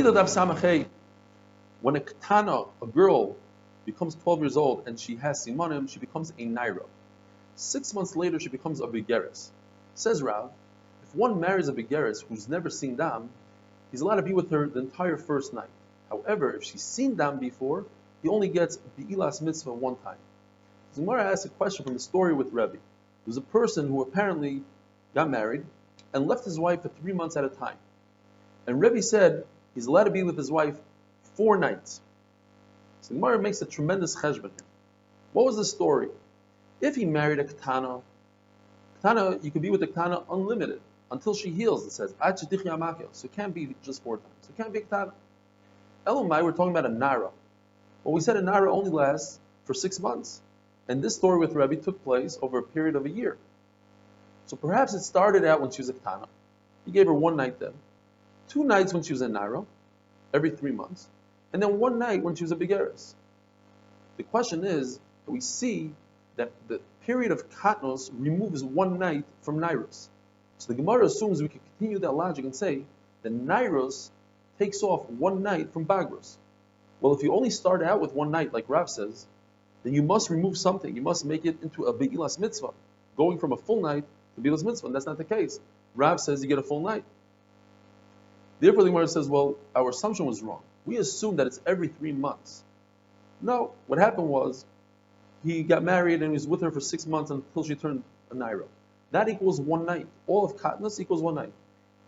Niddah Daf Samachay, when a ketana, a girl, becomes 12 years old and she has simanim, she becomes a naira. 6 months later, she becomes a begeres. Says Rav, if one marries a begeres who's never seen dam, he's allowed to be with her the entire first night. However, if she's seen dam before, he only gets be'ilas mitzvah one time. Gemara asks a question from the story with Rebbe. There's a person who apparently got married and left his wife for 3 months at a time. And Rebbe said he's allowed to be with his wife 4 nights. So the Gemara makes a tremendous cheshbon here. What was the story? If he married a ketana, you could be with the ketana unlimited until she heals. It says, so it can't be just 4 times. So it can't be a ketana. Elamai, we're talking about a nara. Well, we said a nara only lasts for 6 months. And this story with Rebbe took place over a period of a year. So perhaps it started out when she was a ketana. He gave her 1 night then. 2 nights when she was a naira, every 3 months. And then 1 night when she was a begeres. The question is, we see that the period of katnos removes 1 night from nairos. So the Gemara assumes we can continue that logic and say that nairos takes off 1 night from bagros. Well, if you only start out with 1 night, like Rav says, then you must remove something. You must make it into a be'ilas mitzvah, going from a full night to be'ilas mitzvah. And that's not the case. Rav says you get a full night. Therefore, the Gemara says, well, our assumption was wrong. We assumed that it's every 3 months. No, what happened was, he got married and he was with her for 6 months until she turned a naira. That equals 1 night. All of katnas equals 1 night.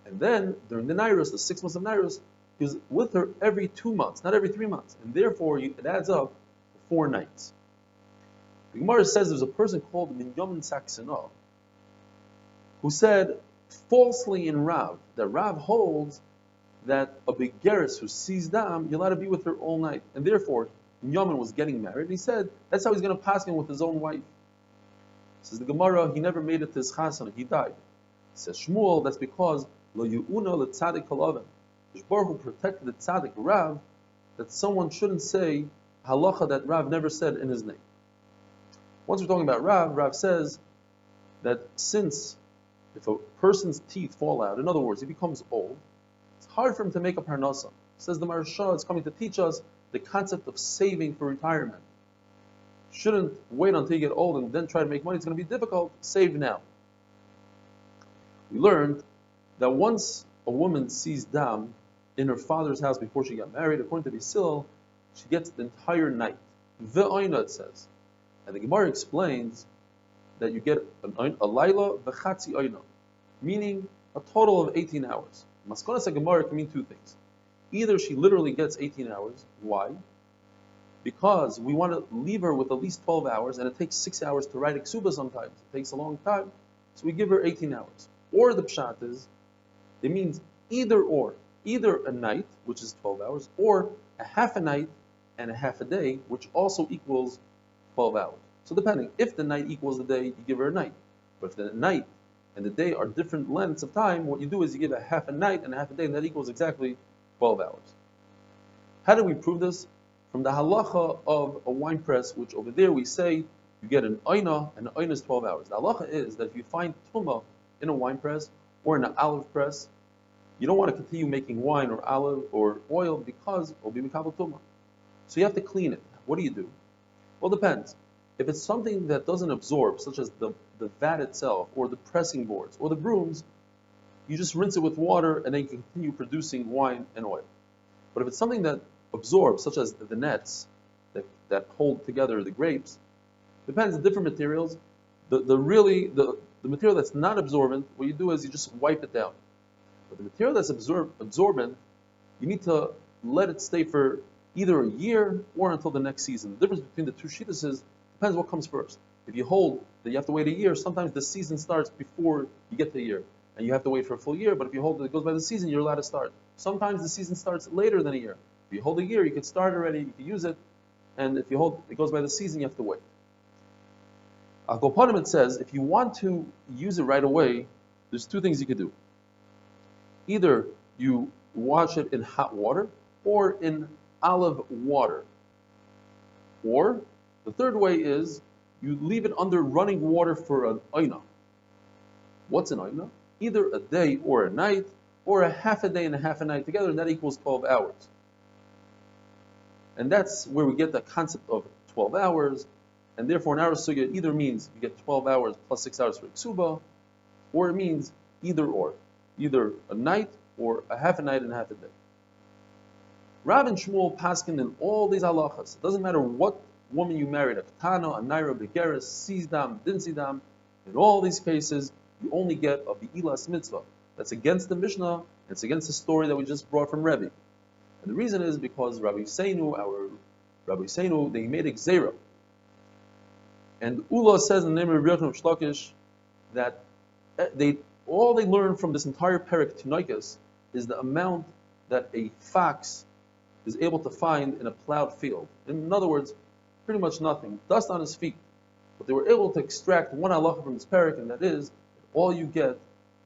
And then, during the nairos, the 6 months of nairos, he was with her every 2 months, not every 3 months. And therefore, it adds up to 4 nights. The Gemara says there's a person called Min Daf who said falsely in Rav, that Rav holds that a begeres who sees dam, you're allowed to be with her all night. And therefore, Yamin was getting married, and he said that's how he's going to pass him with his own wife. Says the Gemara, he never made it to his chasana, he died. Says Shmuel, that's because lo yu'una l'tzadik halaven. Baruch who protected the tzaddik Rav, that someone shouldn't say halacha that Rav never said in his name. Once we're talking about Rav says that since if a person's teeth fall out, in other words, he becomes old, it's hard for him to make a parnasa. Says the Maharsha, it's coming to teach us the concept of saving for retirement. Shouldn't wait until you get old and then try to make money. It's going to be difficult. Save now. We learned that once a woman sees dam in her father's house before she got married, according to Basil, she gets the entire night. Ve'oina, it says. And the Gemara explains that you get a laila v'chatzi oina, meaning a total of 18 hours. Maskonas Gemara can mean 2 things. Either she literally gets 18 hours. Why? Because we want to leave her with at least 12 hours, and it takes 6 hours to write Iksuba sometimes. It takes a long time. So we give her 18 hours. Or the pshat is, it means either or. Either a night, which is 12 hours, or a half a night and a half a day, which also equals 12 hours. So depending, if the night equals the day, you give her a night. But if the night and the day are different lengths of time, what you do is you give a half a night and a half a day, and that equals exactly 12 hours. How do we prove this? From the halacha of a wine press, which over there we say you get an oina, and an oina is 12 hours. The halacha is that if you find tumah in a wine press or in an olive press, you don't want to continue making wine or olive or oil because it will be mikabel tumah. So you have to clean it. What do you do? Well, it depends. If it's something that doesn't absorb, such as the vat itself, or the pressing boards, or the brooms, you just rinse it with water and then you continue producing wine and oil. But if it's something that absorbs, such as the nets that hold together the grapes, depends on different materials. The material that's not absorbent, what you do is you just wipe it down. But the material that's absorbent, you need to let it stay for either a year or until the next season. The difference between the 2 shittas is, depends what comes first. If you hold that you have to wait a year, sometimes the season starts before you get the year, and you have to wait for a full year. But if you hold that it goes by the season, you're allowed to start. Sometimes the season starts later than a year. If you hold a year, you can start already, you can use it. And if you hold it goes by the season, you have to wait. Al-Gopanim, it says, if you want to use it right away, there's 2 things you could do. Either you wash it in hot water or in olive water. Or the third way is you leave it under running water for an oina. What's an oina? Either a day or a night, or a half a day and a half a night together, and that equals 12 hours. And that's where we get the concept of 12 hours, and therefore in our sugya, it either means you get 12 hours plus 6 hours for ksuba, or it means either or, either a night or a half a night and half a day. Rav and Shmuel paskin in all these halachas. It doesn't matter what woman you married, a katana, a naira, begeres, sizdam, din sidam. In all these cases, you only get a bi'ilas mitzvah. That's against the Mishnah. It's against the story that we just brought from Rebbe. And the reason is because Rabbi Seinu, they made a gzera. And Ula says in the name of Rabbi Yochanan Shlokish that all they learn from this entire Perek Tinoikus is the amount that a fox is able to find in a plowed field. In other words, pretty much nothing, dust on his feet. But they were able to extract one halacha from this Perek, and that is, all you get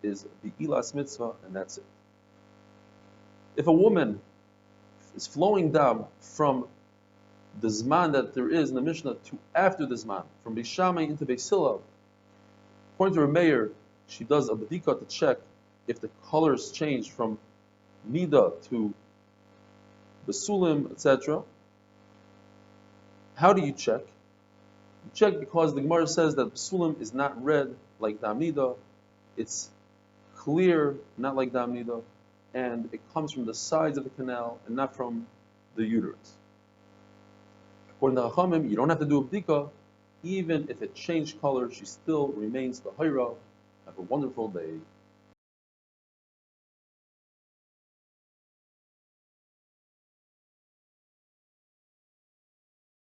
is the ilas mitzvah, and that's it. If a woman is flowing down from the zman that there is in the Mishnah to after the zman, from Beis Shammai into Beis Hillel, according to her mayor, she does a b'dika to check if the colors change from Niddah to Basulim, etc. How do you check? You check because the Gemara says that Basulim is not red like Dam Niddah, it's clear, not like Dam Niddah, and it comes from the sides of the canal and not from the uterus. According to Chachamim, you don't have to do a b'dika. Even if it changed color, she still remains tahira. Have a wonderful day.